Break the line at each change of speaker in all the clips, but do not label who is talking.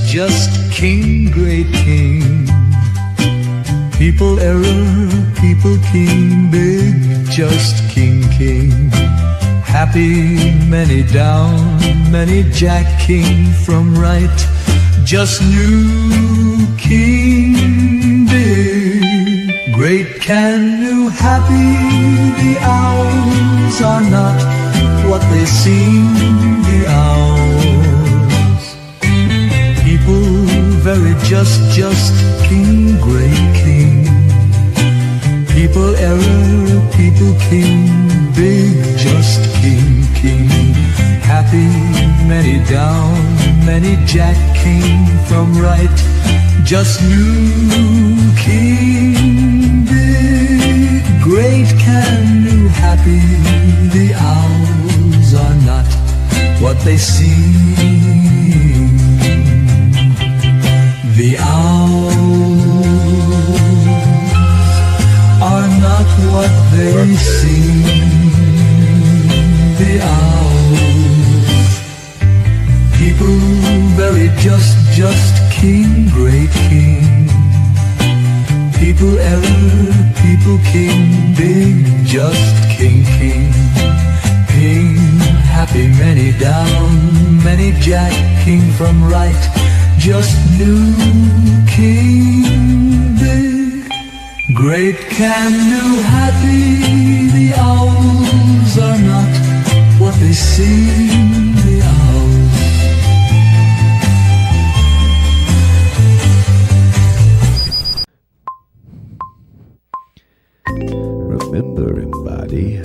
Just king, great king. People error, people king, big, just king, king. Happy, many down, many jack, king from right. Just new king, big, great, can, new, happy. The owls are not what they seem, the owls. Very just king, great king. People error, people king, big, just king, king. Happy, many down, many jack, king from right. Just new king, big, great, can, new, happy. The owls are not what they seem. The owls are not what they seem. The owls, people very just king, great king. People error, people king, big, just king, king. King, happy, many down, many jack, king from right. Just new king, big, great, can, new, happy. The owls are not what they seem, the owls.
Remember, embody,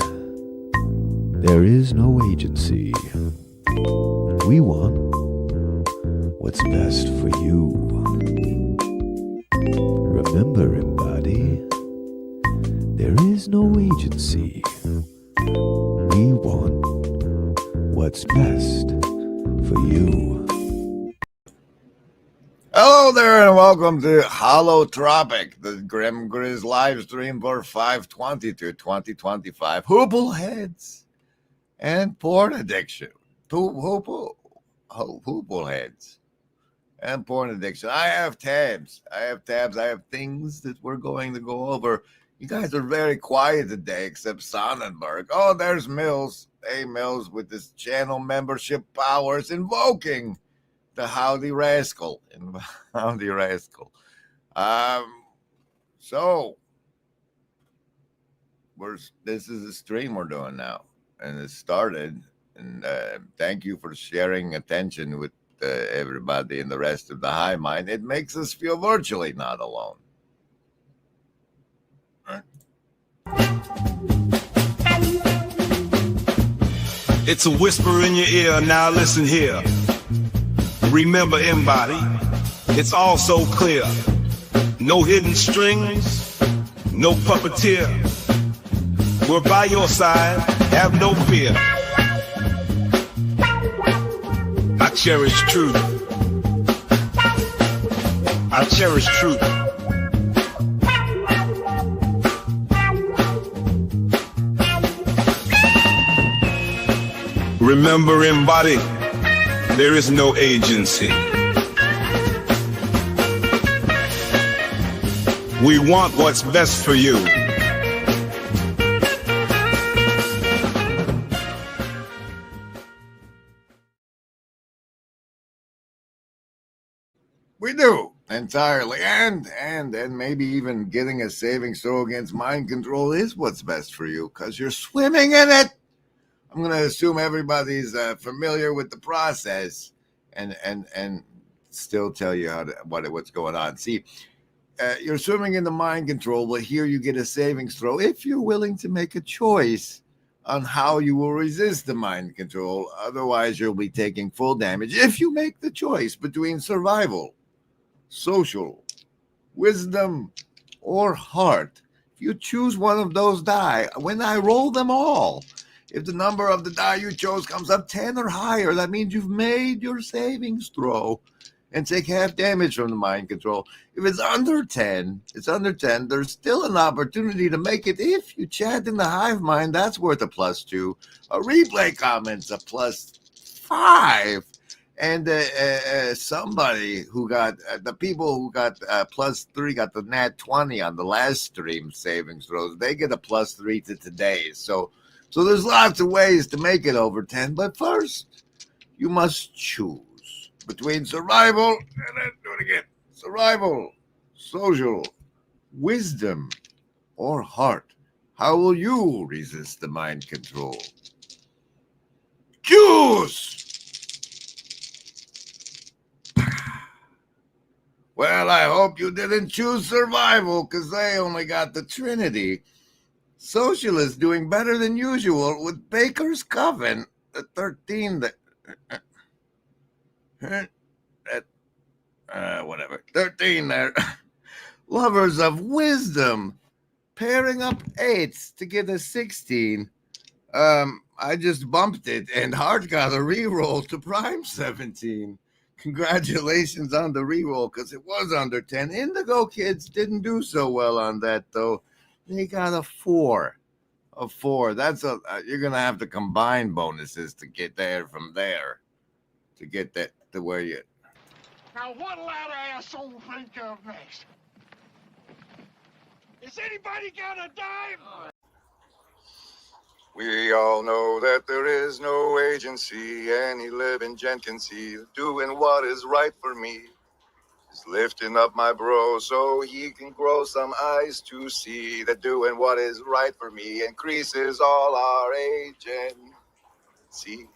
there is no agency. We want what's best for you. Remember, embody, there is no agency. We want what's best for you.
Hello there and welcome to Holotropic, the Grim Grizz live stream for 5/22/2025. Hoople heads and porn addiction. Hoople heads. And porn addiction. I have tabs. I have things that we're going to go over. You guys are very quiet today, except Sonnenberg. Oh, there's Mills. Hey, Mills, with his channel membership powers, invoking the Howdy Rascal. Howdy Rascal. So, this is a stream we're doing now. And it started. And thank you for sharing attention with everybody and the rest of the high mind. It makes us feel virtually not alone.
It's a whisper in your ear. Now listen here. Remember, embody, it's all so clear. No hidden strings, no puppeteer. We're by your side, have no fear. I cherish truth. I cherish truth. Remember, embody, there is no agency. We want what's best for you.
We do. Entirely. And maybe even getting a savings throw against mind control is what's best for you because you're swimming in it. I'm going to assume everybody's familiar with the process and still tell you what's going on. See, you're swimming in the mind control, but here you get a savings throw if you're willing to make a choice on how you will resist the mind control. Otherwise, you'll be taking full damage if you make the choice between survival, social, wisdom, or heart. If you choose one of those die, when I roll them all, if the number of the die you chose comes up 10 or higher, that means you've made your savings throw and take half damage from the mind control. If it's under 10, there's still an opportunity to make it. If you chat in the hive mind, that's worth a +2. A replay comment's a +5. And somebody who got, the people who got +3 got the nat 20 on the last stream savings throws. They get a +3 to today's. So there's lots of ways to make it over 10. But first, you must choose between survival, and then do it again, survival, social, wisdom, or heart. How will you resist the mind control? Goose! Well, I hope you didn't choose survival because they only got the Trinity. Socialists doing better than usual with Baker's Coven, the 13 that... whatever. 13 there. Lovers of wisdom. Pairing up 8s to get a 16. I just bumped it, and Hart got a reroll to prime 17. Congratulations on the reroll, because it was under 10. Indigo Kids didn't do so well on that, though. They got a 4. A 4. That's you're going to have to combine bonuses to get there from there. To get that to where you...
Now, what'll that asshole think of next? Is anybody got a dime?
We all know that there is no agency any living gent can see. Doing what is right for me is lifting up my bro so he can grow some eyes to see that doing what is right for me increases all our agency.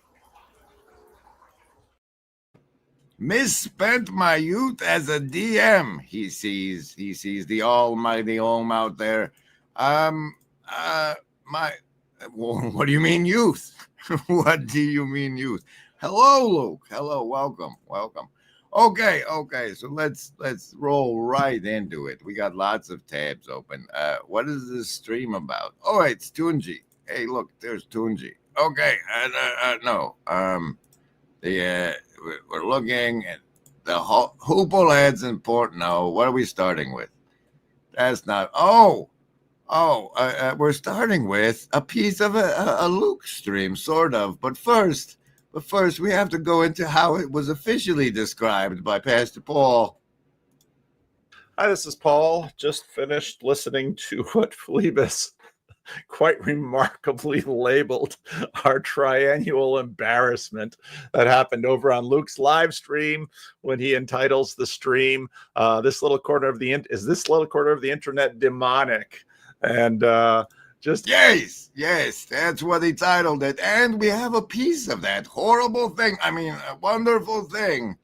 Misspent my youth as a DM. He sees the almighty Om out there. What do you mean youth? What do you mean youth? Hello, Luke. Hello, welcome. Okay. So let's roll right into it. We got lots of tabs open. What is this stream about? Oh, it's Tunji. Hey, look, there's Tunji. Okay. No. We're looking at the Hoople heads in Port. No, what are we starting with? That's not. We're starting with a piece of a Luke stream, sort of. But first, we have to go into how it was officially described by Pastor Paul.
Hi, this is Paul. Just finished listening to what Phlebas quite remarkably labeled our triennial embarrassment that happened over on Luke's live stream when he entitles the stream, this little corner of the internet demonic. And just
yes, that's what he titled it. And we have a piece of that horrible thing. I mean, a wonderful thing.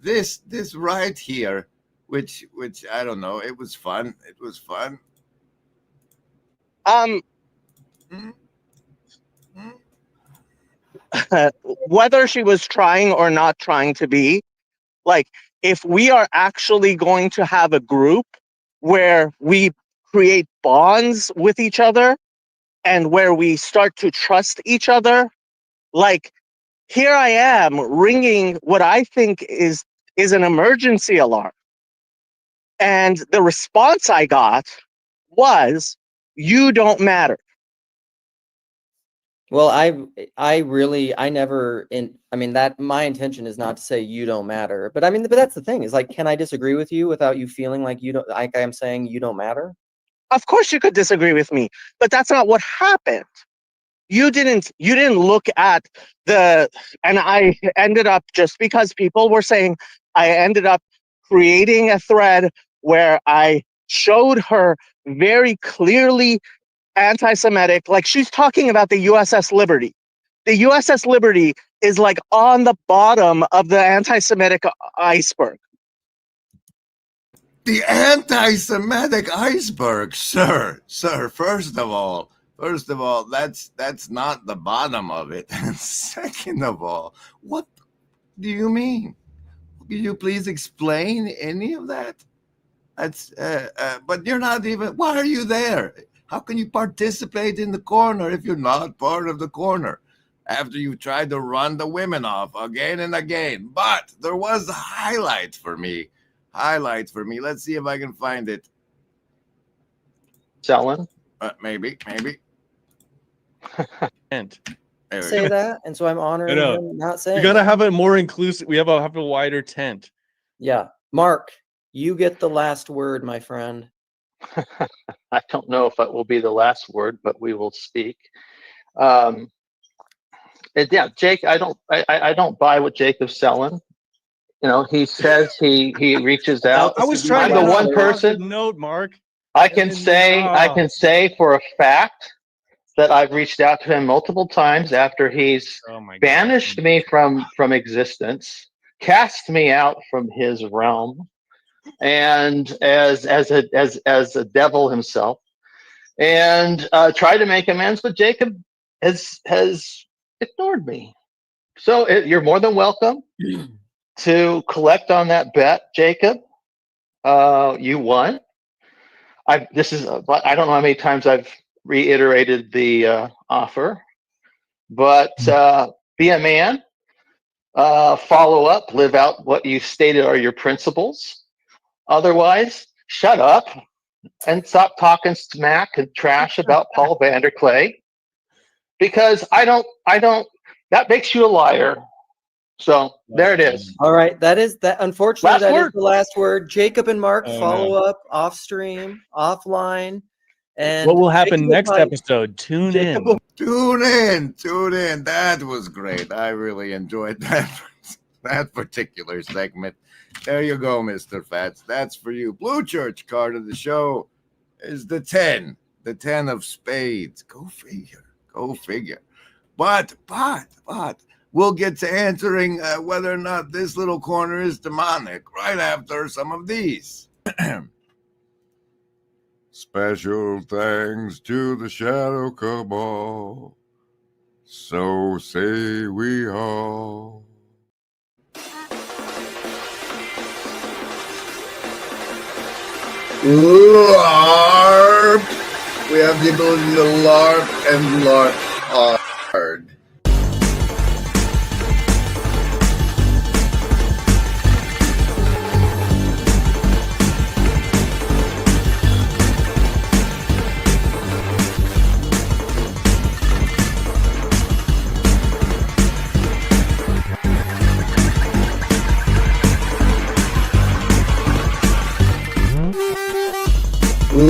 This right here, which I don't know. It was fun.
Whether she was trying or not trying to be, like, if we are actually going to have a group where we create bonds with each other and where we start to trust each other, like, here I am ringing what I think is an emergency alarm. And the response I got was, "You don't matter."
Well, my intention is not to say you don't matter, but that's the thing is, like, can I disagree with you without you feeling like you don't, like I'm saying you don't matter?
Of course you could disagree with me, but that's not what happened. You didn't look at and I ended up, just because people were saying, I ended up creating a thread where I showed her very clearly anti-Semitic, like she's talking about the USS Liberty. The USS Liberty is like on the bottom of the anti-Semitic iceberg.
The anti-Semitic iceberg, sir. First of all, that's not the bottom of it. And second of all, what do you mean? Can you please explain any of that? That's but you're not even. Why are you there? How can you participate in the corner if you're not part of the corner? After you tried to run the women off again and again. But there was a highlight for me. Let's see if I can find it.
Selling?
Maybe.
And
Say that, and so I'm honoring him not saying.
you gotta have it more inclusive. We have a wider tent.
Yeah, Mark, you get the last word, my friend.
I don't know if it will be the last word, but we will speak. Yeah, Jake, I don't buy what Jacob's selling. You know, he says he reaches out.
I was trying
I'm
to
the one person.
note, Mark.
I can say for a fact that I've reached out to him multiple times after he's banished me from existence, cast me out from his realm, and as a devil himself, and tried to make amends, but Jacob has ignored me. So you're more than welcome to collect on that bet, Jacob. You won. I don't know how many times I've reiterated the offer, but be a man, follow up, live out what you stated are your principles. Otherwise, shut up and stop talking smack and trash about Paul Vanderklay, because I don't. That makes you a liar. So there it is.
All right, that is that. Unfortunately,
Last
that
word.
is the last word. Jacob and Mark
Oh,
follow
no.
up off stream, offline, and
What will happen
Jacob
next
might-
episode? Tune
Jacob
in.
will-
Tune in. That was great. I really enjoyed that particular segment. There you go, Mr. Fats. That's for you. Blue Church card of the show is the 10 of spades. Go figure. But we'll get to answering whether or not this little corner is demonic right after some of these. Special thanks to the Shadow Cabal. So say we all. LARP! We have the ability to LARP and LARP hard.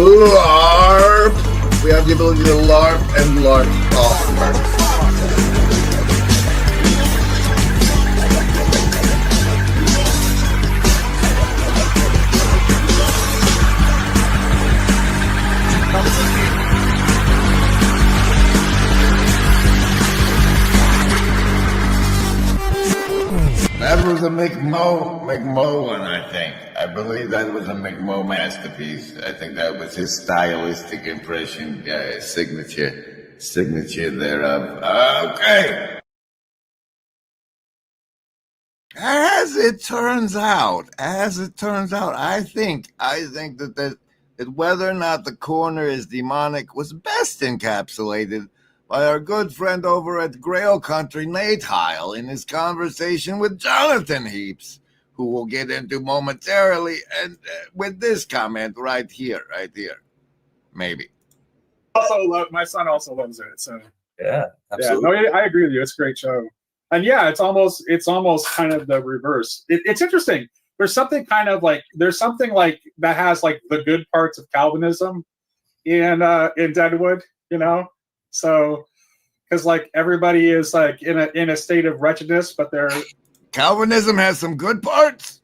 LARP! We have the ability to LARP and LARP hard. That was a McMo one, I think. I believe that was a McMo masterpiece. I think that was his stylistic impression, signature thereof. Okay. As it turns out, I think that whether or not the corner is demonic was best encapsulated by our good friend over at Grail Country, Nate Heil, in his conversation with Jonathan Heaps, who we'll get into momentarily, and with this comment right here. Maybe.
Also, my son also loves it. So
Yeah, absolutely.
no, I agree with you. It's a great show, and yeah, it's almost kind of the reverse. It's interesting. There's something like that has like the good parts of Calvinism in Deadwood, you know. So, because like everybody is like in a state of wretchedness, but they're
Calvinism has some good parts.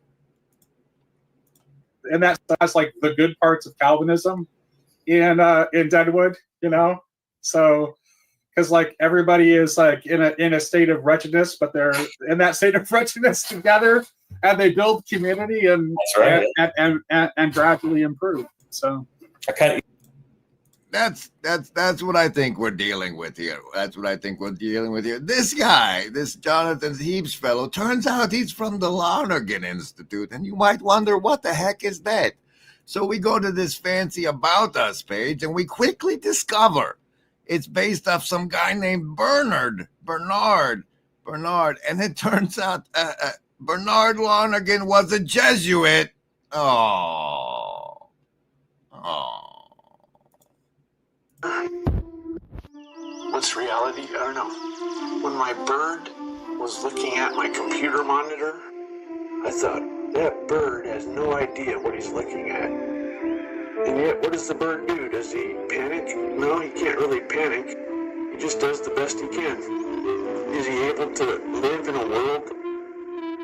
that's like the good parts of Calvinism in Deadwood, you know. So because like everybody is like in a state of wretchedness, but they're in that state of wretchedness together, and they build community and and gradually improve. So
I kind of.
That's what I think we're dealing with here. That's what I think we're dealing with here. This guy, this Jonathan Heaps fellow, turns out he's from the Lonergan Institute, and you might wonder what the heck is that. So we go to this fancy About Us page, and we quickly discover it's based off some guy named Bernard, and it turns out Bernard Lonergan was a Jesuit. Oh.
What's reality? I don't know. When my bird was looking at my computer monitor, I thought, that bird has no idea what he's looking at. And yet, what does the bird do? Does he panic? No, he can't really panic. He just does the best he can. Is he able to live in a world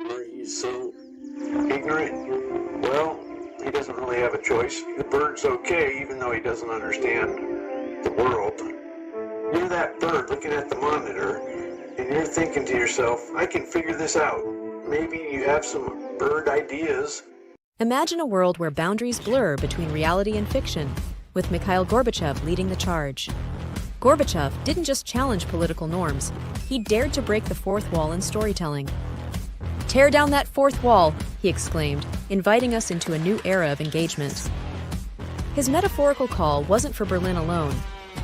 where he's so ignorant? Well, he doesn't really have a choice. The bird's okay, even though he doesn't understand the world. You're that bird looking at the monitor, and you're thinking to yourself, I can figure this out. Maybe you have some bird ideas.
Imagine a world where boundaries blur between reality and fiction, with Mikhail Gorbachev leading the charge. Gorbachev didn't just challenge political norms, he dared to break the fourth wall in storytelling. "Tear down that fourth wall," he exclaimed, inviting us into a new era of engagement. His metaphorical call wasn't for Berlin alone.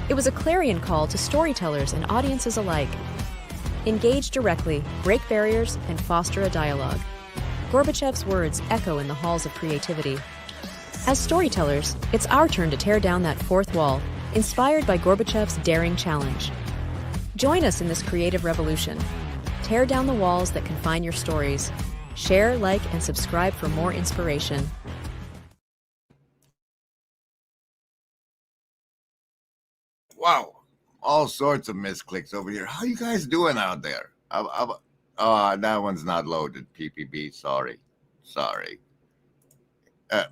It was a clarion call to storytellers and audiences alike. Engage directly, break barriers, and foster a dialogue. Gorbachev's words echo in the halls of creativity. As storytellers, it's our turn to tear down that fourth wall, inspired by Gorbachev's daring challenge. Join us in this creative revolution. Tear down the walls that confine your stories. Share, like, and subscribe for more inspiration.
Wow, all sorts of misclicks over here. How you guys doing out there? That one's not loaded, PPB. Sorry.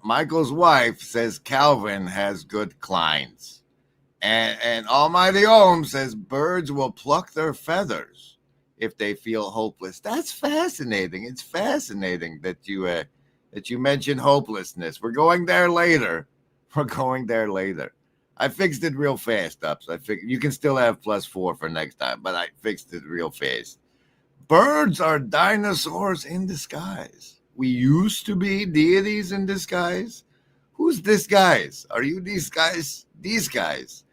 Michael's wife says Calvin has good clients. And Almighty Ohm says birds will pluck their feathers if they feel hopeless. That's fascinating. It's fascinating that you mentioned hopelessness. We're going there later. I fixed it real fast, Ups. You can still have +4 for next time, but I fixed it real fast. Birds are dinosaurs in disguise. We used to be deities in disguise. Who's this guys? Are you these guys? These guys.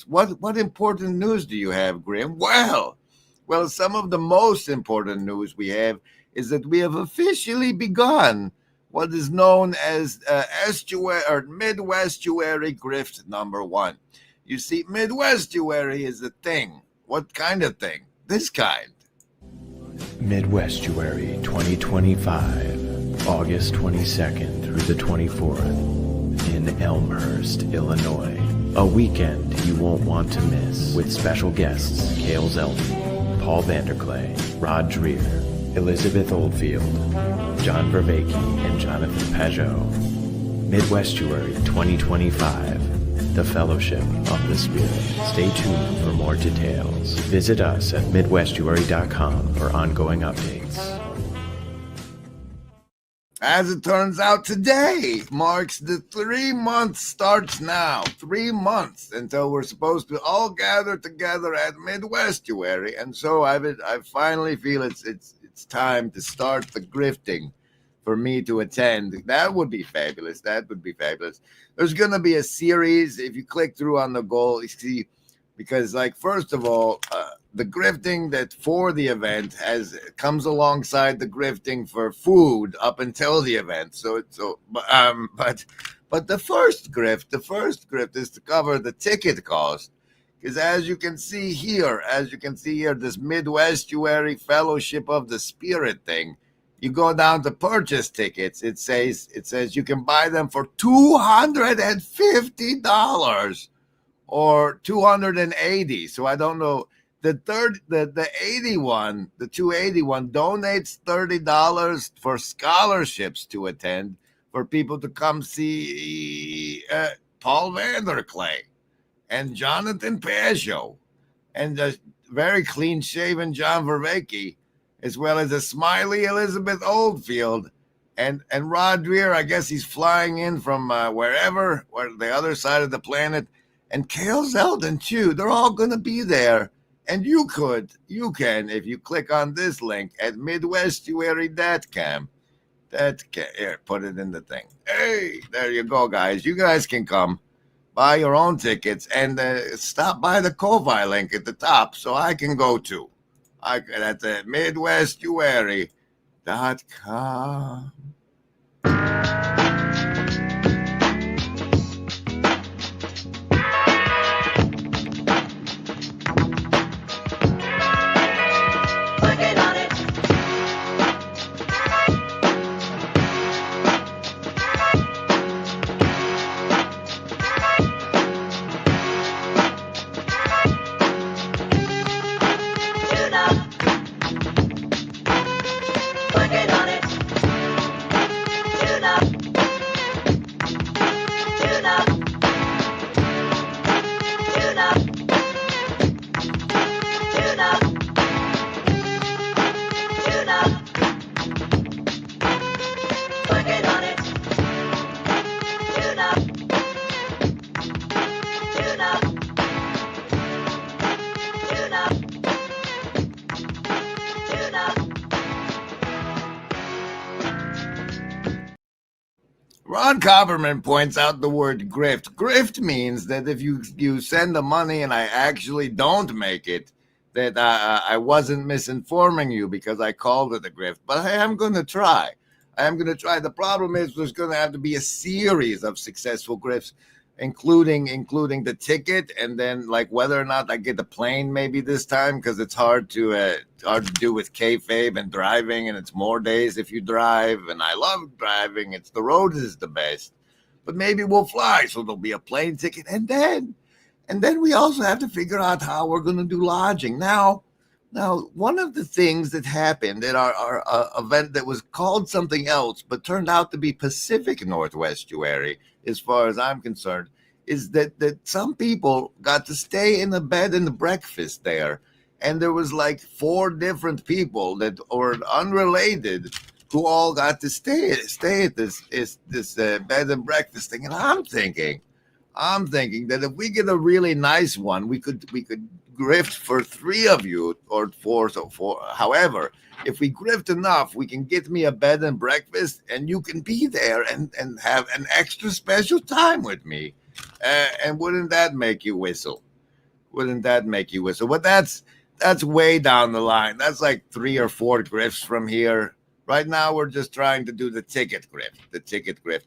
What important news do you have, Grim? Well, some of the most important news we have is that we have officially begun what is known as estuary or Midwestuary Grift number 1. You see, Midwestuary is a thing. What kind of thing? This kind.
Midwestuary 2025, August 22nd through the 24th in Elmhurst, Illinois. A weekend you won't want to miss, with special guests Cale Zeldin, Paul Vanderklay, Rod Dreher, Elizabeth Oldfield, John Vervaeke, and Jonathan Pajot. Midwestuary 2025, the Fellowship of the Spirit. Stay tuned for more details. Visit us at midwestuary.com for ongoing updates.
As it turns out, today marks the 3-month starts now. 3 months until we're supposed to all gather together at Midwestuary, and so I finally feel it's time to start the grifting for me to attend. That would be fabulous. There's going to be a series. If you click through on the goal, you see, because first of all, the grifting that for the event comes alongside the grifting for food up until the event. But the first grift is to cover the ticket cost. Because as you can see here, this Midwestuary Fellowship of the Spirit thing, you go down to purchase tickets. It says you can buy them for $250 or $280. So I don't know. The 281 donates $30 for scholarships to attend for people to come see Paul Vanderklay and Jonathan Pascio and the very clean-shaven John Vervaeke, as well as a smiley Elizabeth Oldfield. And Rod Dreer, I guess he's flying in from wherever, or the other side of the planet. And Cale Zeldin, too. They're all going to be there. And you can, if you click on this link at midwestuary.com. Here, put it in the thing. Hey, there you go, guys. You guys can come, buy your own tickets, and stop by the Ko-Fi link at the top so I can go too. That's at midwestuary.com. Ron Copperman points out the word grift. Grift means that if you send the money and I actually don't make it, that I wasn't misinforming you because I called it a grift. But I am going to try. The problem is there's going to have to be a series of successful grifts, including the ticket, and then like whether or not I get the plane maybe this time, because it's hard to do with kayfabe and driving, and it's more days if you drive, and I love driving. It's the road is the best, but maybe we'll fly, so there'll be a plane ticket, and then we also have to figure out how we're going to do lodging. Now, one of the things that happened at our event that was called something else, but turned out to be Pacific Northwestuary, as far as I'm concerned, is that some people got to stay in a bed and breakfast there. And there was like 4 different people that were unrelated who all got to stay at this bed and breakfast thing. And I'm thinking that if we get a really nice one, we could grift for 3 of you or 4. So 4, however, if we grift enough, we can get me a bed and breakfast, and you can be there and have an extra special time with me. And wouldn't that make you whistle? But that's way down the line. That's like 3 or 4 grifts from here. Right now, we're just trying to do the ticket grift.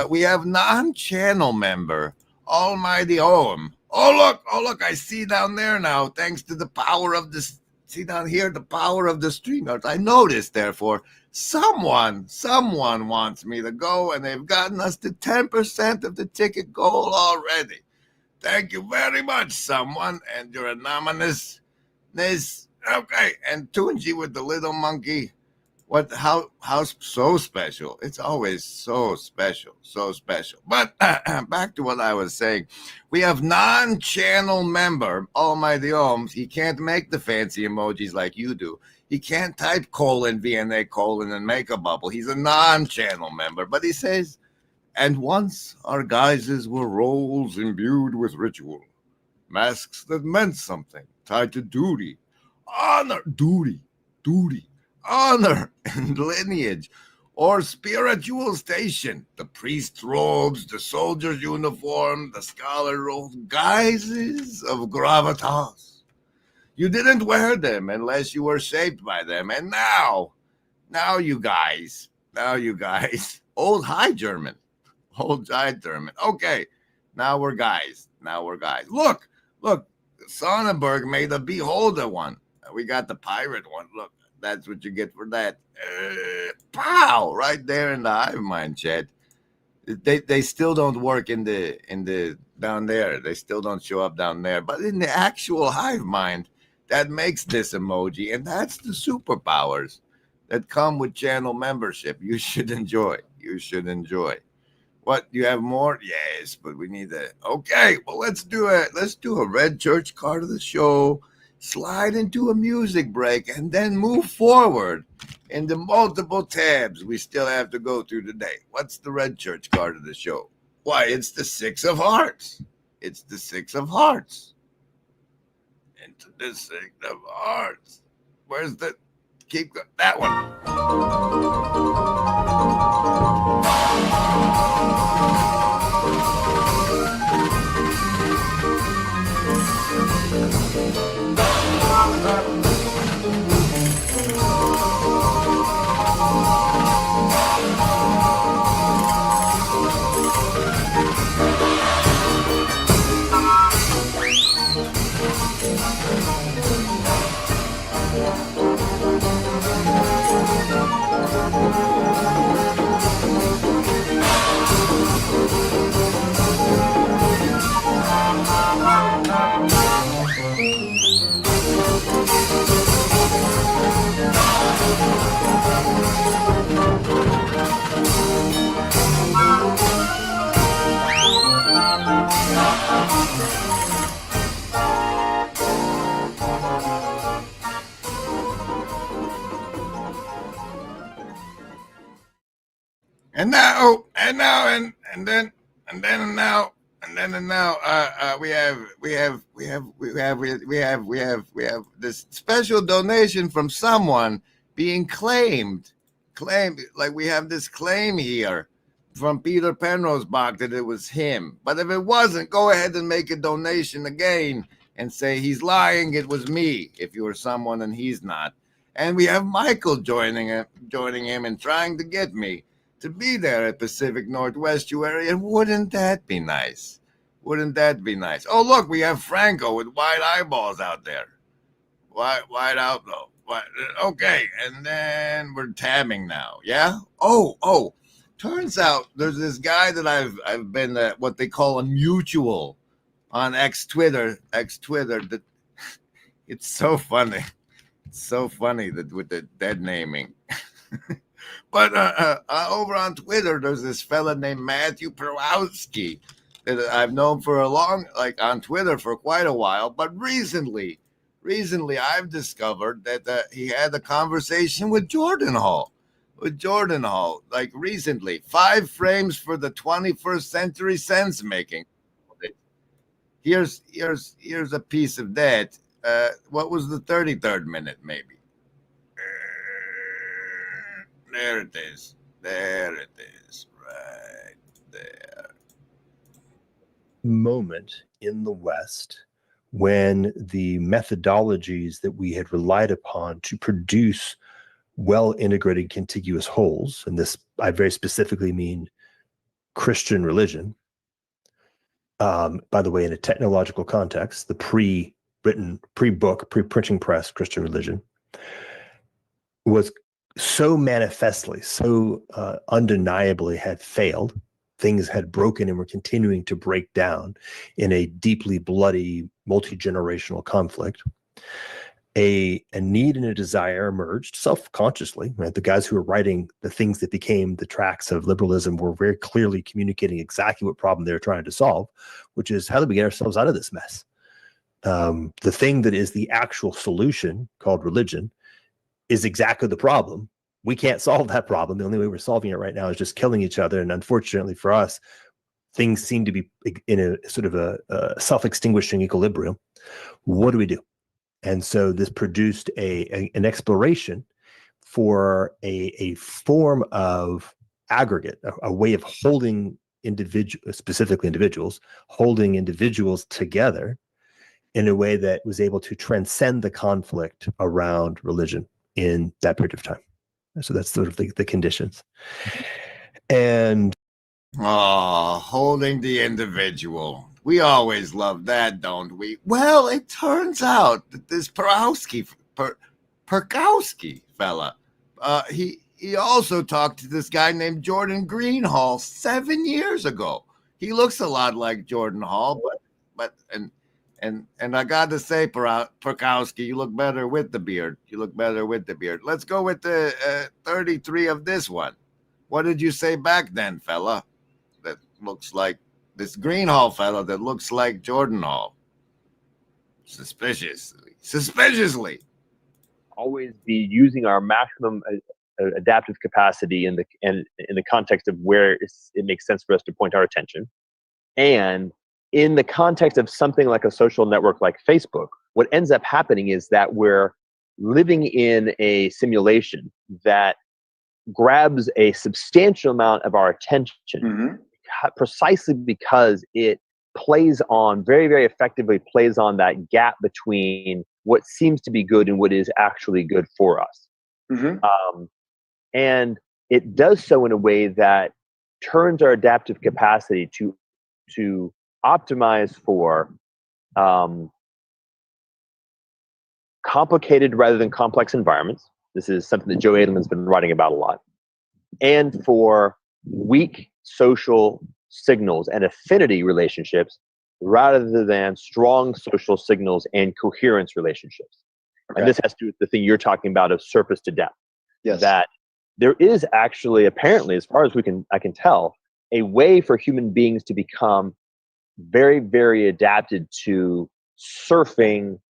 We have non-channel member Almighty Ohm. Oh look! I see down there now. Thanks to the power of this. See down here, the power of the StreamYard. I noticed, therefore, someone wants me to go, and they've gotten us to 10% of the ticket goal already. Thank you very much, someone, and your anonymousness. Okay, and Tunji with the little monkey. How so special? It's always so special. But back to what I was saying. We have non-channel member Almighty Ohms. He can't make the fancy emojis like you do. He can't type : VNA : and make a bubble. He's a non-channel member. But he says, and once our guises were roles imbued with ritual, masks that meant something, tied to duty, honor, honor and lineage, or spiritual station, the priest's robes, the soldier's uniform, the scholar robes, guises of gravitas. You didn't wear them unless you were shaped by them. And now you guys, old High German. Okay, now we're guys. Look, Sonnenberg made a beholder one. We got the pirate one. Look. That's what you get for that. Pow! Right there in the hive mind chat. They still don't work in the down there. They still don't show up down there. But in the actual hive mind, that makes this emoji, and that's the superpowers that come with channel membership. You should enjoy. you should enjoy. What, you have more? Yes, but we need that. Okay, well, let's do a red church card of the show, slide into a music break, and then move forward in the multiple tabs we still have to go through today. What's the red church card of the show? Why, it's the 6 of hearts. It's the 6 of hearts. Into the 6 of hearts. Where's the, keep going, that one. And now, we have this special donation from someone being claimed, like we have this claim here from Peter Penrose Bach that it was him. But if it wasn't, go ahead and make a donation again and say he's lying. It was me. If you were someone and he's not. And we have Michael joining him and trying to get me to be there at Pacific Northwest area. Wouldn't that be nice? Wouldn't that be nice? Oh, look, we have Franco with wide eyeballs out there. Wide out, though. Okay, and then we're tabbing now, yeah? Oh, turns out there's this guy that I've been what they call a mutual on Twitter. That it's so funny. It's so funny that with the dead naming. But over on Twitter, there's this fella named Matthew Perlowski that I've known for on Twitter for quite a while. But recently I've discovered that he had a conversation with Jordan Hall. Like recently, 5 frames for the 21st century sense making. Here's a piece of that. What was the 33rd minute, maybe? There it is. Right there.
Moment in the West when the methodologies that we had relied upon to produce well-integrated contiguous wholes, and this I very specifically mean Christian religion, by the way, in a technological context, the pre-written, pre-book, pre-printing press Christian religion was so manifestly, so undeniably had failed. Things had broken and were continuing to break down in a deeply bloody, multi-generational conflict. A need and a desire emerged self-consciously. Right? The guys who were writing the things that became the tracks of liberalism were very clearly communicating exactly what problem they were trying to solve, which is how do we get ourselves out of this mess? The thing that is the actual solution, called religion, is exactly the problem. We can't solve that problem. The only way we're solving it right now is just killing each other. And unfortunately for us, things seem to be in a sort of a self-extinguishing equilibrium. What do we do? And so this produced an exploration for a form of aggregate, a way of holding specifically individuals, holding individuals together in a way that was able to transcend the conflict around religion in that period of time. So that's sort of the conditions. And
holding the individual. We always love that, don't we? Well, it turns out that this Perkowski fella, he also talked to this guy named Jordan Greenhall 7 years ago. He looks a lot like Jordan Hall, but I got to say, Perkowski, you look better with the beard. Let's go with the 33 of this one. What did you say back then, fella? That looks like this Greenhall fella that looks like Jordan Hall. Suspiciously.
Always be using our maximum adaptive capacity in the context of where it makes sense for us to point our attention. And in the context of something like a social network like Facebook, what ends up happening is that we're living in a simulation that grabs a substantial amount of our attention precisely because it plays on, very, very effectively plays on that gap between what seems to be good and what is actually good for us. And it does so in a way that turns our adaptive capacity to optimize for complicated rather than complex environments. This is something that Joe Edelman's been writing about a lot. And for weak social signals and affinity relationships rather than strong social signals and coherence relationships. Okay. And this has to do with the thing you're talking about of surface to depth.
Yes.
That there is actually, apparently, as far as I can tell, a way for human beings to become very, very adapted to surfing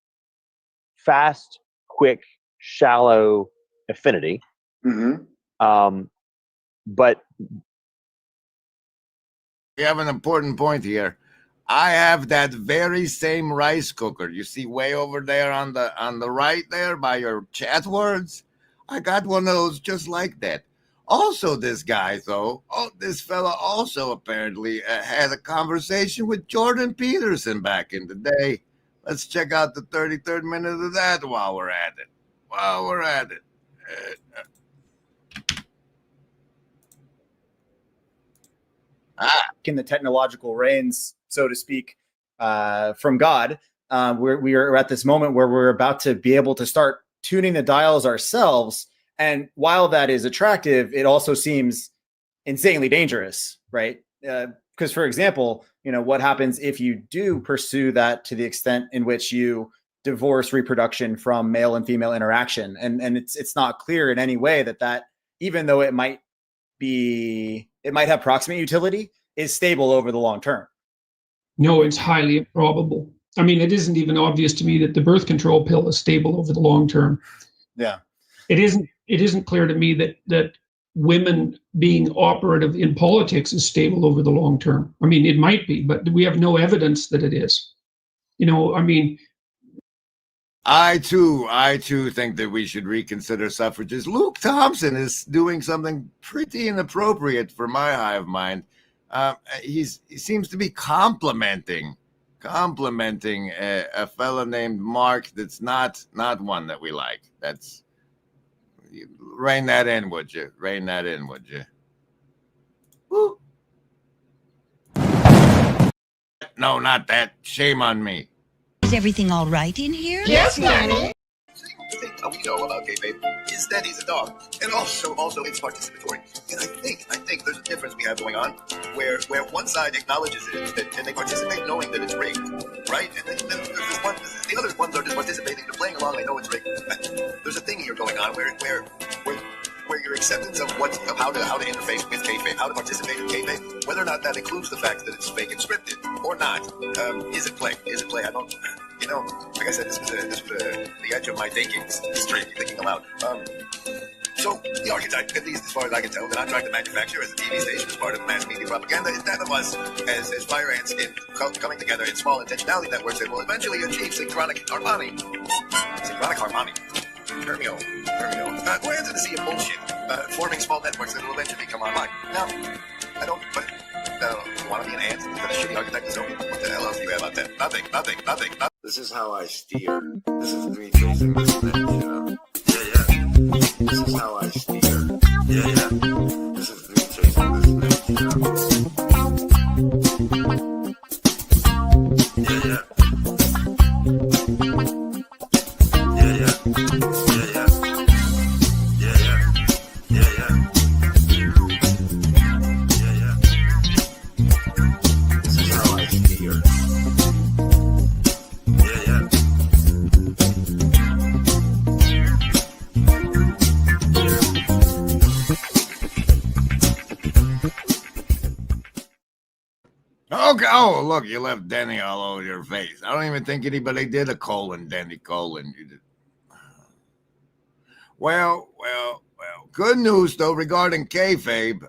fast, quick, shallow affinity. But
we have an important point here. I have that very same rice cooker. You see way over there on the right there by your chat words? I got one of those just like that. Also, this guy, though, this fella also apparently had a conversation with Jordan Peterson back in the day. Let's check out the 33rd minute of that while we're at it.
In the technological reins, so to speak, from God, we are at this moment where we're about to be able to start tuning the dials ourselves. And while that is attractive, it also seems insanely dangerous, right? Because, for example, what happens if you do pursue that to the extent in which you divorce reproduction from male and female interaction? And it's not clear in any way that even though it might have proximate utility, is stable over the long term.
No, it's highly improbable. I mean, it isn't even obvious to me that the birth control pill is stable over the long term.
Yeah.
It isn't clear to me that women being operative in politics is stable over the long term. I mean, it might be, but we have no evidence that it is. I mean,
I too think that we should reconsider suffrages. Luke Thompson is doing something pretty inappropriate for my hive mind. He seems to be complimenting a fella named Mark that's not one that we like. That's rein that in, would you? Woo. No, not that. Shame on me.
Is everything all right in here?
Yes, Nanny. The thing we know about kayfabe is that he's a dog, and also it's participatory. And I think there's a difference we have going on, where one side acknowledges it and they participate knowing that it's rigged, right? And then there's this one, the other ones are just participating, they're playing along, they know it's rigged. There's a thing here going on where your acceptance of how to interface with kayfabe, how to participate in kayfabe, whether or not that includes the fact that it's fake and scripted or not, is it play? I don't, like I said, this was the edge of my thinking aloud. So the archetype, at least as far as I can tell, that I'm trying to manufacture as a TV station, as part of mass media propaganda, is that of us as fire ants coming together in small intentionality networks that will eventually achieve synchronic harmony. Hermio. Plans in the sea of bullshit, forming small networks that will eventually come online. Now, I don't want to be an ant. Is that a shitty architect? So what the hell else do you have out there? Nothing. This is how I steer. This is me chasing this thing, Yeah. This is how I steer. Yeah. This is me chasing this thing, Yeah.
Okay. Oh, look, you left Denny all over your face. I don't even think anybody did a colon, Denny colon. You did. Well. Good news though regarding kayfabe.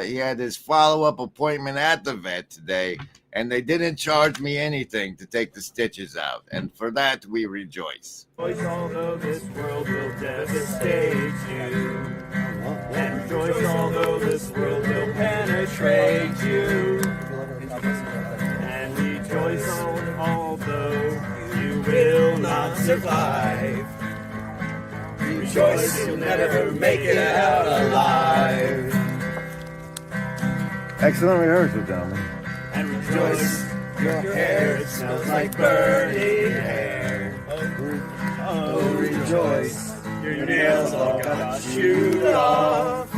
He had his follow-up appointment at the vet today, and they didn't charge me anything to take the stitches out, and for that we rejoice.
Although this world will devastate you, and rejoice although this world will penetrate you, and rejoice although you will not survive. Rejoice you'll never make it out alive.
Excellent rehearsal, gentlemen.
And rejoice your hair, it smells like burning hair. Oh, rejoice, your nails all got chewed off.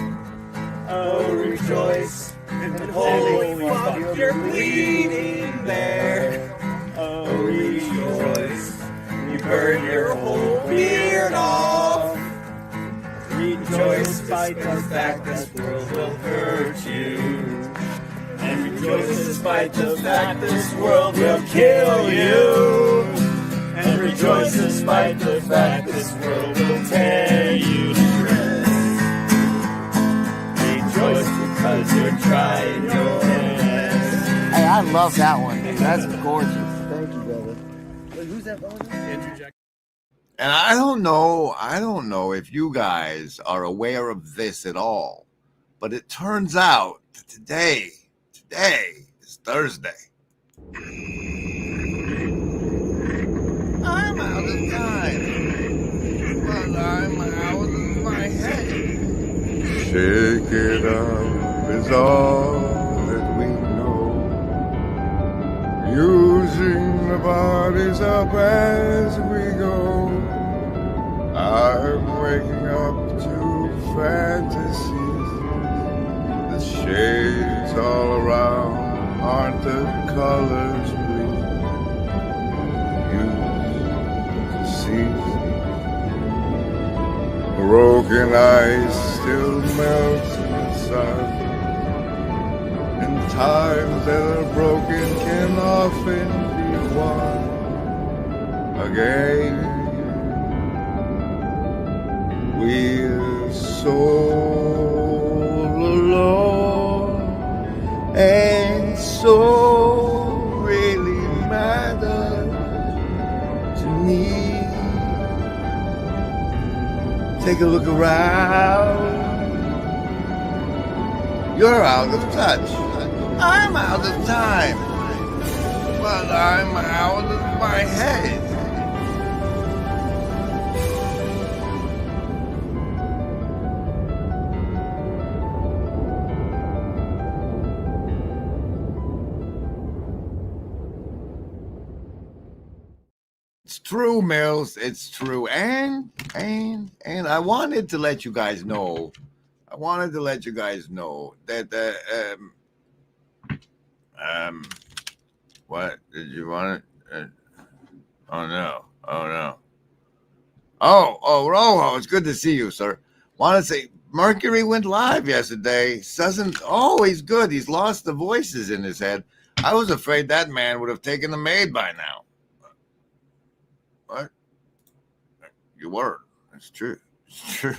Oh, rejoice, and holy fuck, you're bleeding there. Oh, rejoice, you burn your whole beard off. Rejoice despite the fact this world will hurt you. And rejoice despite the fact this world will kill you. And rejoice despite the fact this world will tear you to shreds. Rejoice because you're trying your best.
Hey, I love that one. That's gorgeous. Thank you, brother. Wait, who's that?
Andrew Jack.
And I don't know if you guys are aware of this at all, but it turns out that today is Thursday. I'm out of time, but I'm out of my head. Shake it up is all that we know. Using the bodies up as we go. I'm waking up to fantasies. The shades all around aren't the colors we used to see. Broken ice still melts in the sun, and times that are broken can often be won again. We're so alone, and so really matters to me. Take a look around. You're out of touch. I'm out of time. But I'm out of my head. It's true, Mills. It's true. And I wanted to let you guys know. That what did you want it? Oh no. Oh, Rojo, it's good to see you, sir. Want to say Mercury went live yesterday. He's good. He's lost the voices in his head. I was afraid that man would have taken the maid by now. What? You were. It's true. It's true.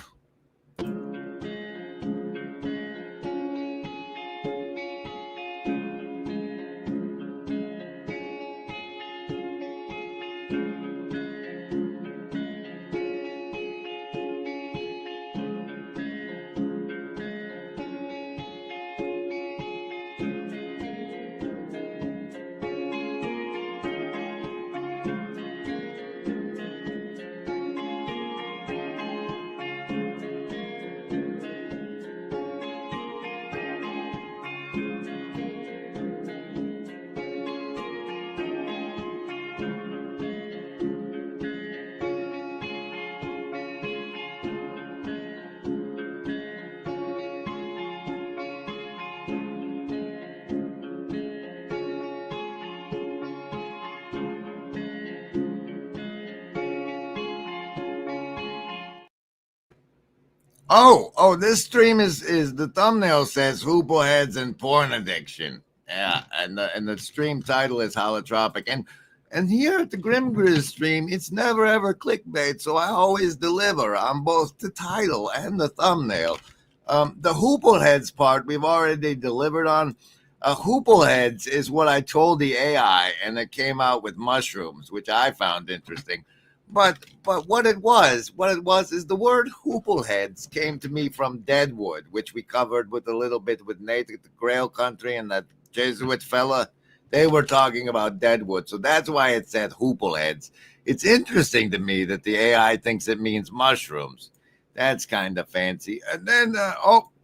Oh, this stream is the thumbnail says Hoople Heads and Porn Addiction. Yeah, and the stream title is Holotropic, and here at the Grim Grizz stream, it's never ever clickbait, so I always deliver on both the title and the thumbnail. The Hoopleheads part we've already delivered on. Hoopleheads is what I told the AI, and it came out with mushrooms, which I found interesting. But what it was is the word Hoopleheads came to me from Deadwood, which we covered with a little bit with Nate at the Grail Country and that Jesuit fella. They were talking about Deadwood, so that's why it said Hoopleheads. It's interesting to me that the AI thinks it means mushrooms. That's kind of fancy. And then,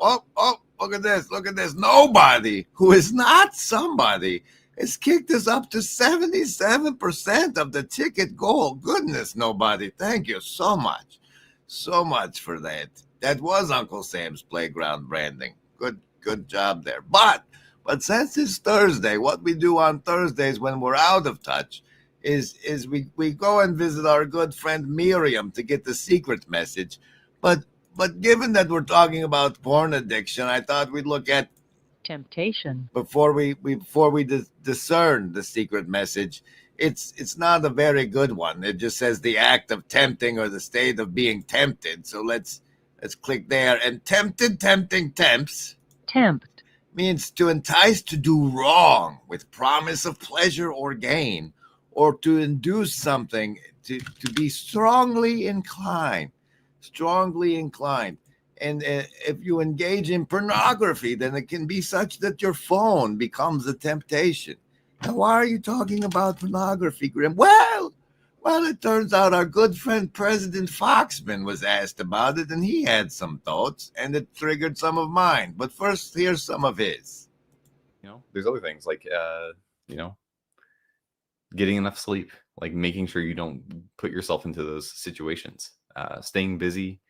look at this. Nobody who is not somebody has kicked us up to 77% of the ticket goal. Goodness, nobody. Thank you so much. So much for that. That was Uncle Sam's Playground branding. Good job there. But since it's Thursday, what we do on Thursdays when we're out of touch is we go and visit our good friend Miriam to get the secret message. But given that we're talking about porn addiction, I thought we'd look at
temptation
before we discern the secret message. It's not a very good one. It just says the act of tempting or the state of being tempted. So let's click there. And tempted, tempting, tempts.
Tempt
Means to entice to do wrong with promise of pleasure or gain, or to induce something to be strongly inclined. And if you engage in pornography, then it can be such that your phone becomes a temptation. Now, why are you talking about pornography, Grim? Well, it turns out our good friend President Foxman was asked about it, and he had some thoughts, and it triggered some of mine. But first, here's some of his.
There's other things like, getting enough sleep, like making sure you don't put yourself into those situations, staying busy,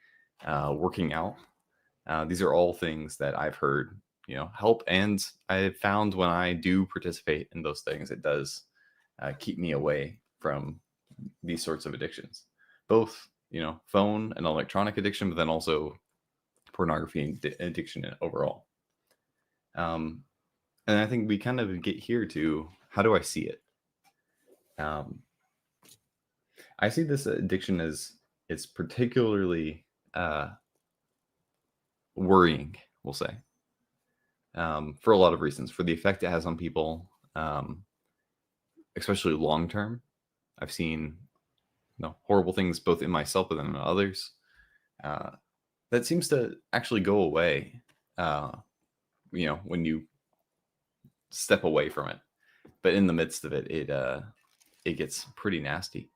working out. These are all things that I've heard, help. And I've found when I do participate in those things, it does keep me away from these sorts of addictions, both, phone and electronic addiction, but then also pornography addiction overall. And I think we kind of get here to, how do I see it? I see this addiction as it's particularly worrying, we'll say, for a lot of reasons, for the effect it has on people, especially long term. I've seen horrible things both in myself but then in others. That seems to actually go away, when you step away from it. But in the midst of it, it gets pretty nasty.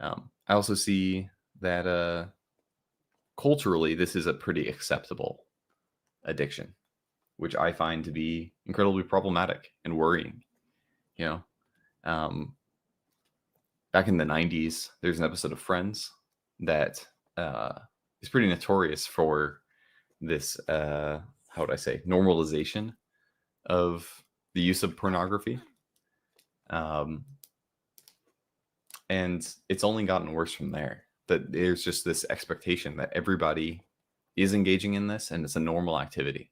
I also see that culturally, this is a pretty acceptable addiction, which I find to be incredibly problematic and worrying. Back in the 90s, there's an episode of Friends that is pretty notorious for this, how would I say, normalization of the use of pornography. And it's only gotten worse from there. That there's just this expectation that everybody is engaging in this and it's a normal activity.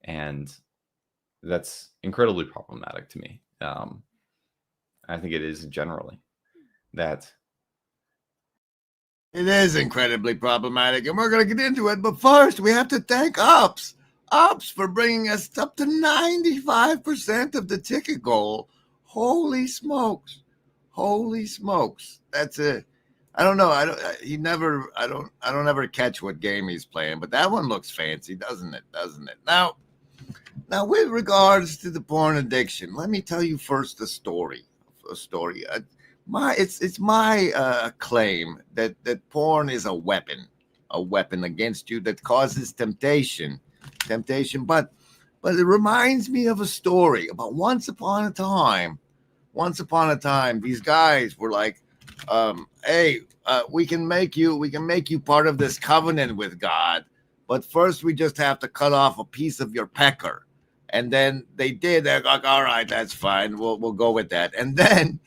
And that's incredibly problematic to me. I think it is generally that.
It is incredibly problematic, and we're going to get into it. But first, we have to thank Ups for bringing us up to 95% of the ticket goal. Holy smokes. That's it. I don't know. I don't ever catch what game he's playing, but that one looks fancy, doesn't it? Now, with regards to the porn addiction, let me tell you first a story. It's my claim that porn is a weapon against you that causes temptation. But it reminds me of a story about once upon a time, these guys were like, hey, we can make you part of this covenant with God, but first we just have to cut off a piece of your pecker. And then they did. They're like, all right, that's fine. We'll go with that. And then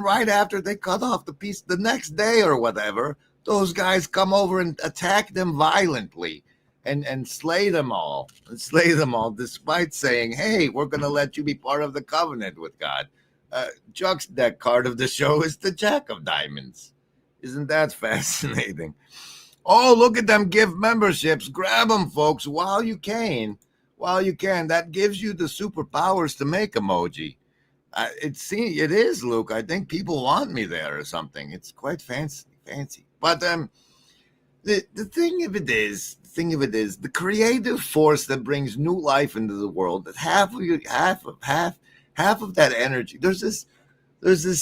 right after they cut off the piece, the next day or whatever, those guys come over and attack them violently. and slay them all, despite saying, hey, we're going to let you be part of the covenant with God. Chuck's deck card of the show is the Jack of Diamonds. Isn't that fascinating? Oh, look at them give memberships. Grab them, folks, while you can. That gives you the superpowers to make emoji. It is, Luke. I think people want me there or something. It's quite fancy. But the thing of it is, the creative force that brings new life into the world. That half of that energy. There's this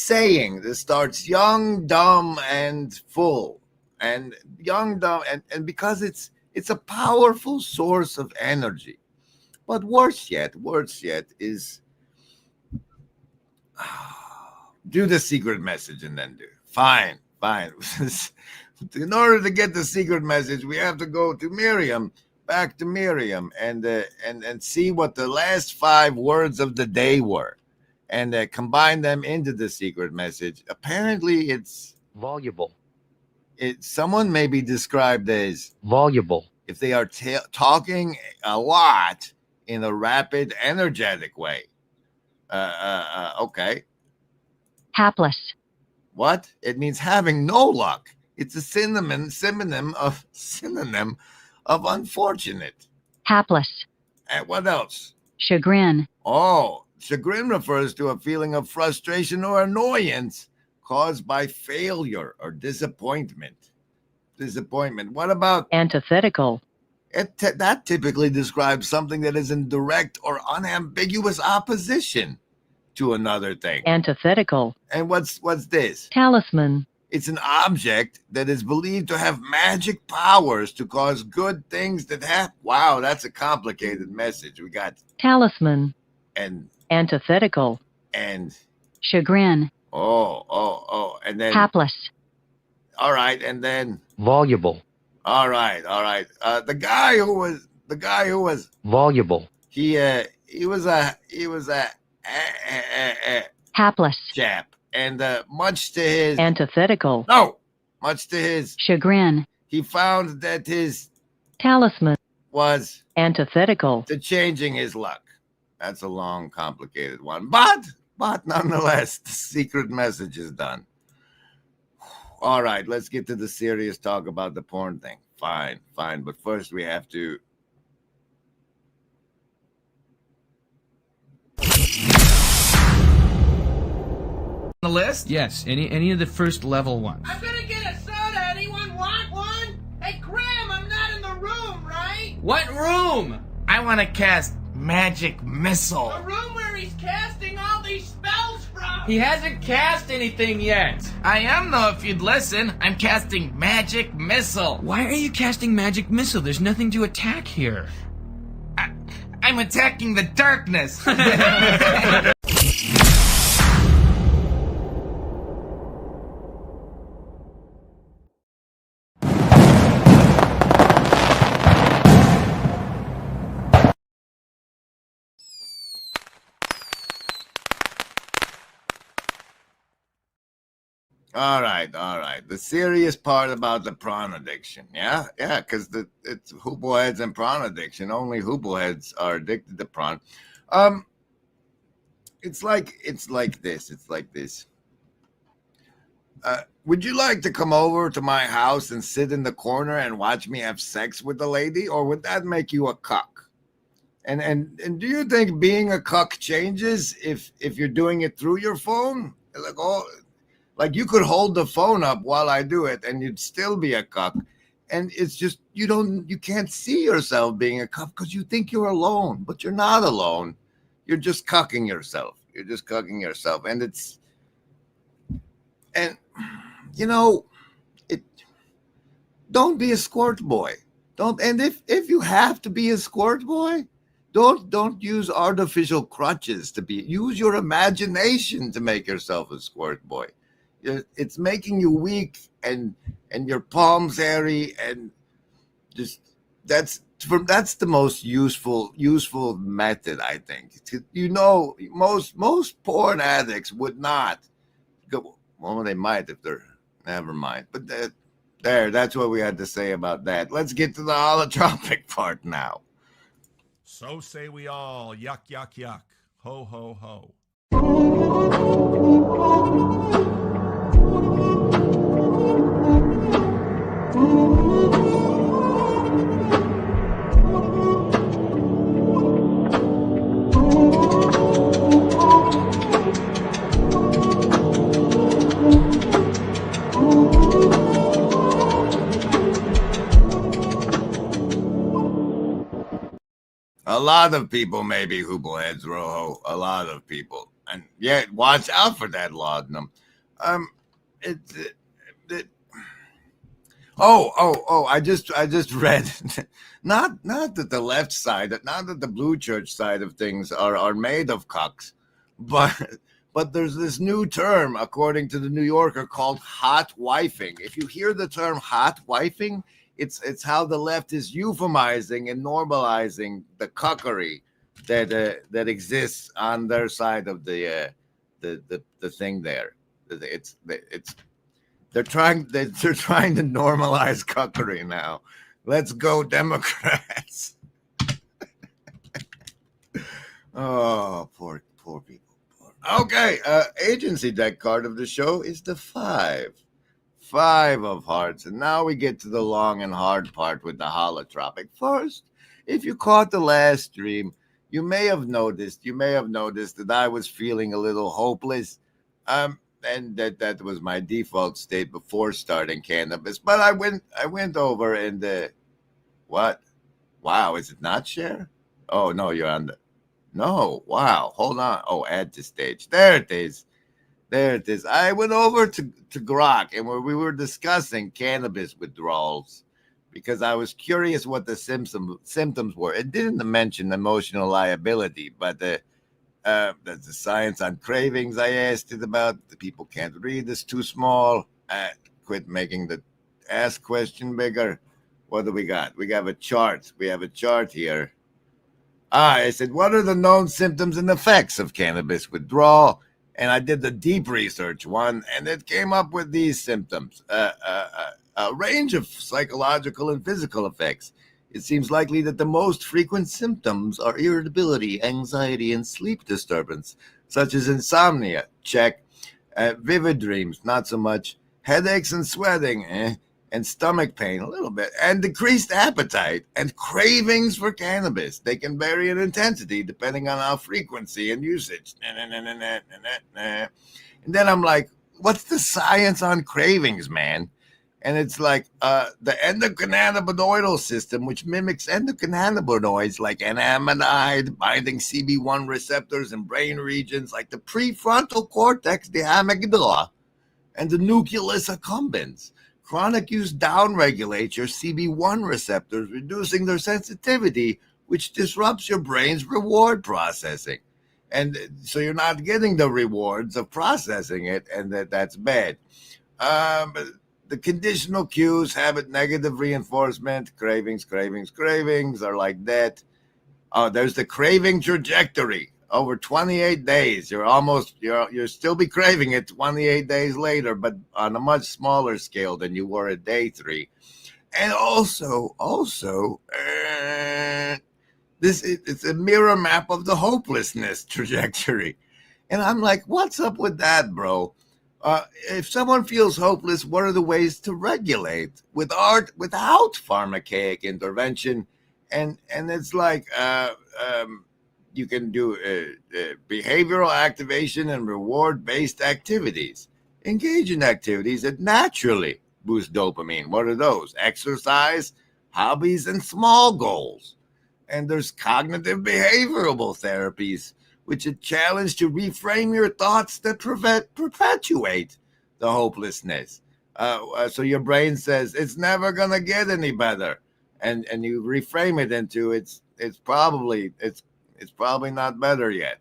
saying that starts young, dumb, and full, and young, dumb, and because it's a powerful source of energy. But worse yet is do the secret message and then do it. Fine. In order to get the secret message, we have to go to Miriam, back to Miriam, and see what the last 5 words of the day were, and combine them into the secret message. Apparently, it's
voluble.
Someone may be described as
voluble
if they are talking a lot in a rapid, energetic way. Okay.
Hapless.
What? It means having no luck. It's a synonym of unfortunate.
Hapless.
And what else?
Chagrin.
Oh, chagrin refers to a feeling of frustration or annoyance caused by failure or disappointment. What about
antithetical?
That typically describes something that is in direct or unambiguous opposition to another thing.
Antithetical.
And what's this?
Talisman.
It's an object that is believed to have magic powers to cause good things that happen. Wow, that's a complicated message. We got
talisman
and
antithetical
and
chagrin.
Oh, and then
hapless.
All right, and then
voluble.
All right. The guy who was
voluble.
He was a
hapless
chap, and much to his
antithetical.
No, much to his
chagrin.
He found that his
talisman
was
antithetical
to changing his luck. That's a long, complicated one, but nonetheless, the secret message is done. All right, let's get to the serious talk about the porn thing. Fine. But first we have to...
The list?
Yes, any of the first level ones.
I'm gonna get a soda. Anyone want one? Hey, Graham, I'm not in the room, right? What room? I want to cast Magic Missile. The room where he's casting all these spells from. He hasn't cast anything yet. I am, though, if you'd listen. I'm casting Magic Missile.
Why are you casting Magic Missile? There's nothing to attack here.
I'm attacking the darkness.
All right. The serious part about the prawn addiction. Yeah, because it's hoopleheads and prawn addiction. Only hoopleheads are addicted to prawn. It's like this. Would you like to come over to my house and sit in the corner and watch me have sex with the lady, or would that make you a cuck? And do you think being a cuck changes if you're doing it through your phone? Like you could hold the phone up while I do it and you'd still be a cuck. And it's just, you can't see yourself being a cuck because you think you're alone, but you're not alone. You're just cucking yourself. Don't be a squirt boy. And if you have to be a squirt boy, don't use artificial crutches use your imagination to make yourself a squirt boy. It's making you weak and your palms hairy, and just that's the most useful method, I think. Most porn addicts would not go. Well, they might if they're never mind, but There, that's what we had to say about that. Let's get to the holotropic part now.
So say we all, yuck, yuck, yuck. Ho, ho, ho.
A lot of people may be hoopleheads, Rojo. A lot of people. And yet, watch out for that laudanum. I just read not that the left side, not that the blue church side of things are made of cucks, but there's this new term according to the New Yorker called hot wifing. If you hear the term hot wifing, it's how the left is euphemizing and normalizing the cuckery that exists on their side of the thing there. They're trying to normalize cuckery now. Let's go, Democrats. Oh, poor people. Okay, agency deck card of the show is the 5 of hearts. And now we get to the long and hard part with the holotropic. First, if you caught the last stream, you may have noticed that I was feeling a little hopeless. And that was my default state before starting cannabis. But I went over and what? Wow, is it not share? Oh no, you're on the no. Wow, hold on. Oh, add to stage. There it is. I went over to Grok and where we were discussing cannabis withdrawals because I was curious what the symptoms were. It didn't mention emotional liability, but the science on cravings I asked it about. The people can't read. It's too small. Quit making the ask question bigger. What do we got? We have a chart. We have a chart here. I said, what are the known symptoms and effects of cannabis withdrawal? And I did the deep research one, and it came up with these symptoms. A range of psychological and physical effects. It seems likely that the most frequent symptoms are irritability, anxiety, and sleep disturbance, such as insomnia, check, vivid dreams, not so much, headaches and sweating, and stomach pain, a little bit, and decreased appetite and cravings for cannabis. They can vary in intensity depending on how frequency and usage. And then I'm like, what's the science on cravings, man? And it's like the endocannabinoidal system, which mimics endocannabinoids like anandamide, binding CB1 receptors in brain regions like the prefrontal cortex, the amygdala, and the nucleus accumbens. Chronic use downregulates your CB1 receptors, reducing their sensitivity, which disrupts your brain's reward processing. And so you're not getting the rewards of processing it, and that's bad. The conditional cues, habit negative reinforcement, cravings are like that. There's the craving trajectory. Over 28 days, you'll still be craving it 28 days later, but on a much smaller scale than you were at day 3. And also, it's a mirror map of the hopelessness trajectory. And I'm like, what's up with that, bro? If someone feels hopeless, what are the ways to regulate without pharmacaic intervention? And it's like you can do behavioral activation and reward-based activities. Engage in activities that naturally boost dopamine. What are those? Exercise, hobbies, and small goals. And there's cognitive behavioral therapies, which a challenge to reframe your thoughts that perpetuate the hopelessness. So your brain says it's never gonna get any better, and you reframe it into it's probably not better yet.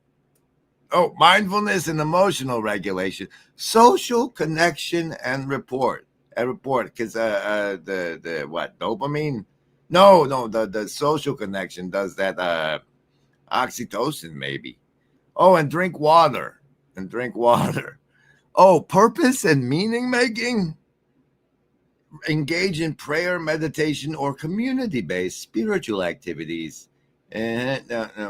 Oh, mindfulness and emotional regulation, social connection and report, because the what, dopamine? No, the social connection does that. Oxytocin maybe. Oh, and drink water. Oh, purpose and meaning making. engage in prayer, meditation, or community-based spiritual activities. And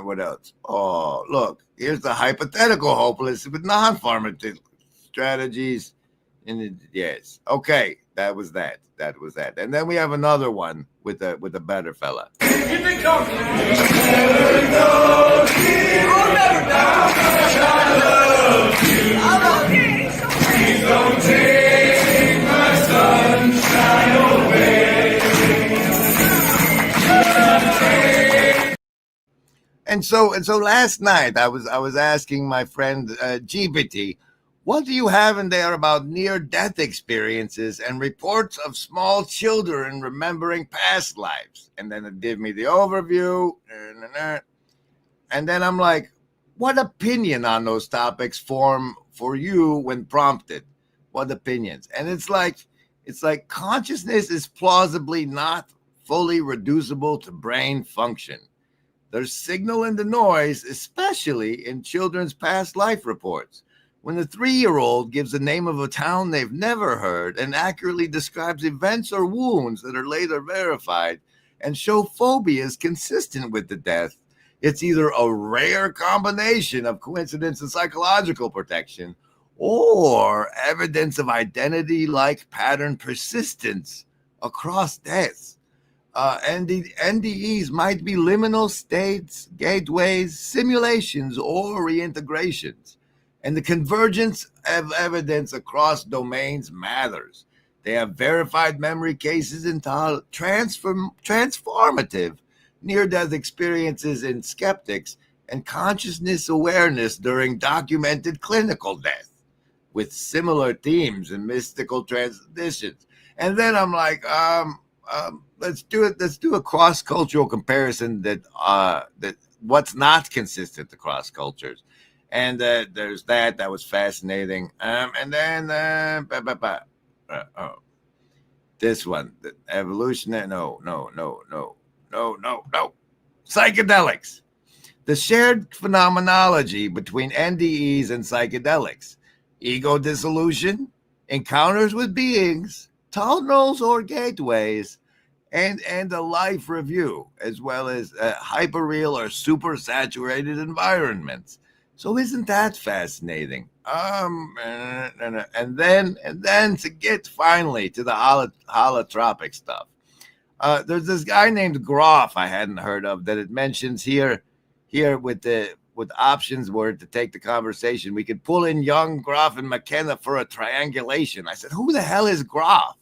what else? Oh, look, here's the hypothetical hopeless with non-formative strategies. And yes, okay, that was that. And then we have another one with a better fella. And so last night I was asking my friend GPT, what do you have in there about near-death experiences and reports of small children remembering past lives? And then it gave me the overview. And then I'm like, what opinion on those topics form for you when prompted? What opinions? And it's like consciousness is plausibly not fully reducible to brain function. There's signal in the noise, especially in children's past life reports. When the 3-year-old gives the name of a town they've never heard and accurately describes events or wounds that are later verified and show phobias consistent with the death, it's either a rare combination of coincidence and psychological protection or evidence of identity-like pattern persistence across deaths. NDEs might be liminal states, gateways, simulations, or reintegrations. And the convergence of evidence across domains matters. They have verified memory cases in transformative near-death experiences in skeptics and consciousness awareness during documented clinical death with similar themes and mystical transitions. And then I'm like, let's do it. Let's do a cross-cultural comparison that what's not consistent across cultures. And there's that was fascinating. And then this one, the evolutionary. No. Psychedelics. The shared phenomenology between NDEs and psychedelics. Ego dissolution, encounters with beings, tunnels or gateways, and a life review, as well as hyperreal or super saturated environments. So isn't that fascinating? And then to get finally to the holotropic stuff. There's this guy named Groff I hadn't heard of that it mentions here with options were to take the conversation. We could pull in Young, Groff, and McKenna for a triangulation. I said, who the hell is Groff?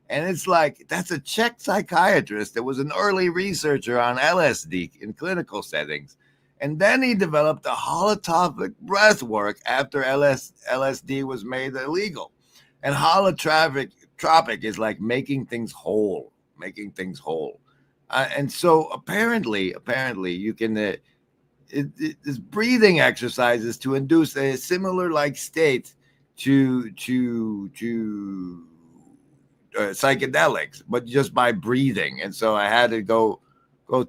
And it's like, that's a Czech psychiatrist that was an early researcher on LSD in clinical settings. And then he developed a holotropic breath work after LSD was made illegal. And holotropic is like making things whole. And so apparently you can, it's breathing exercises to induce a similar like state to psychedelics, but just by breathing. And so I had to go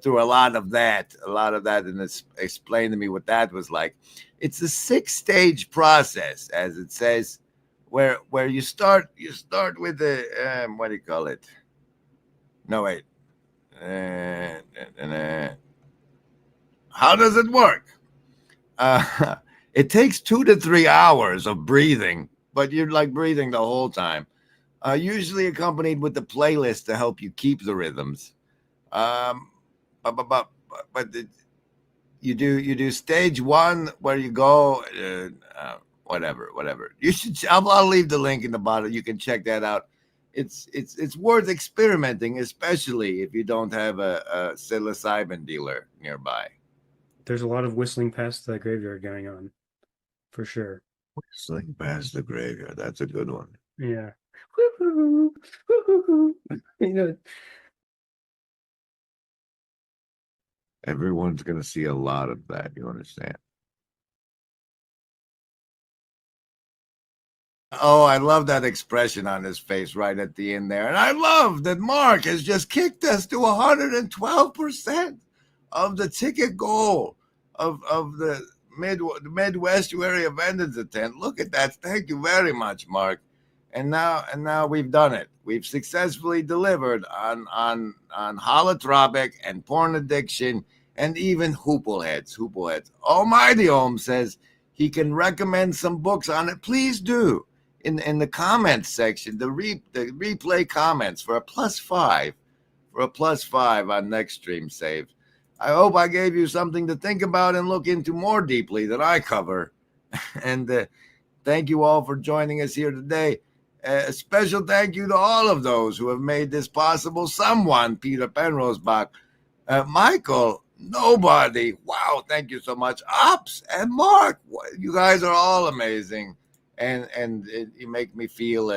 through a lot of that, and explain to me what that was like. It's a 6-stage process, as it says, where you start with the what do you call it? No, wait. How does it work? It takes 2 to 3 hours of breathing, but you're like breathing the whole time. Usually accompanied with the playlist to help you keep the rhythms. But you do stage 1 where you go whatever. You should. I'll leave the link in the bottom. You can check that out. It's worth experimenting, especially if you don't have a psilocybin dealer nearby.
There's a lot of whistling past the graveyard going on, for sure.
Whistling past the graveyard. That's a good one.
Yeah. Woo-hoo, woo-hoo. You know.
Everyone's going to see a lot of that. You understand? Oh, I love that expression on his face right at the end there. And I love that Mark has just kicked us to 112% of the ticket goal of the Midwest area vendors attend. Look at that. Thank you very much, Mark. And now we've done it. We've successfully delivered on holotropic and porn addiction and even Hoopleheads. Almighty Ohm says he can recommend some books on it. Please do in the comments section, the replay comments for a +5 on next stream save. I hope I gave you something to think about and look into more deeply than I cover. And thank you all for joining us here today. A special thank you to all of those who have made this possible. Someone, Peter Penrosebach, Michael, nobody. Wow, thank you so much. Ops and Mark, you guys are all amazing, and you make me feel.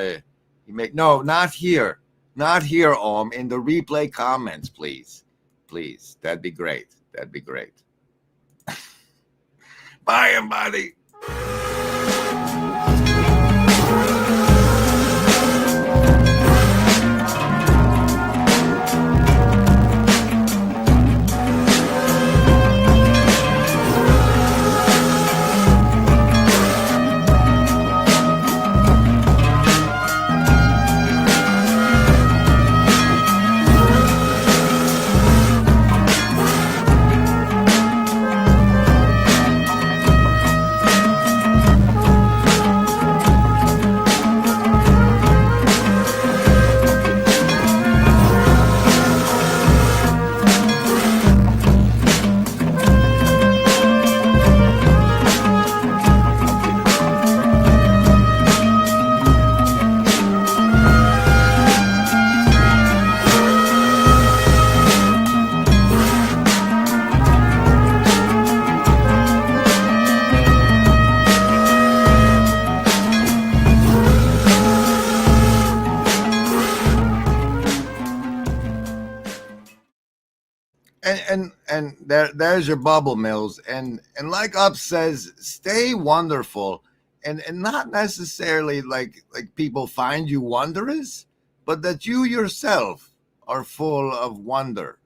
Not here, Om. In the replay comments, please. That'd be great. Bye, everybody. And there's your bubble, Mills. And like Up says, stay wonderful, and not necessarily like people find you wondrous, but that you yourself are full of wonder.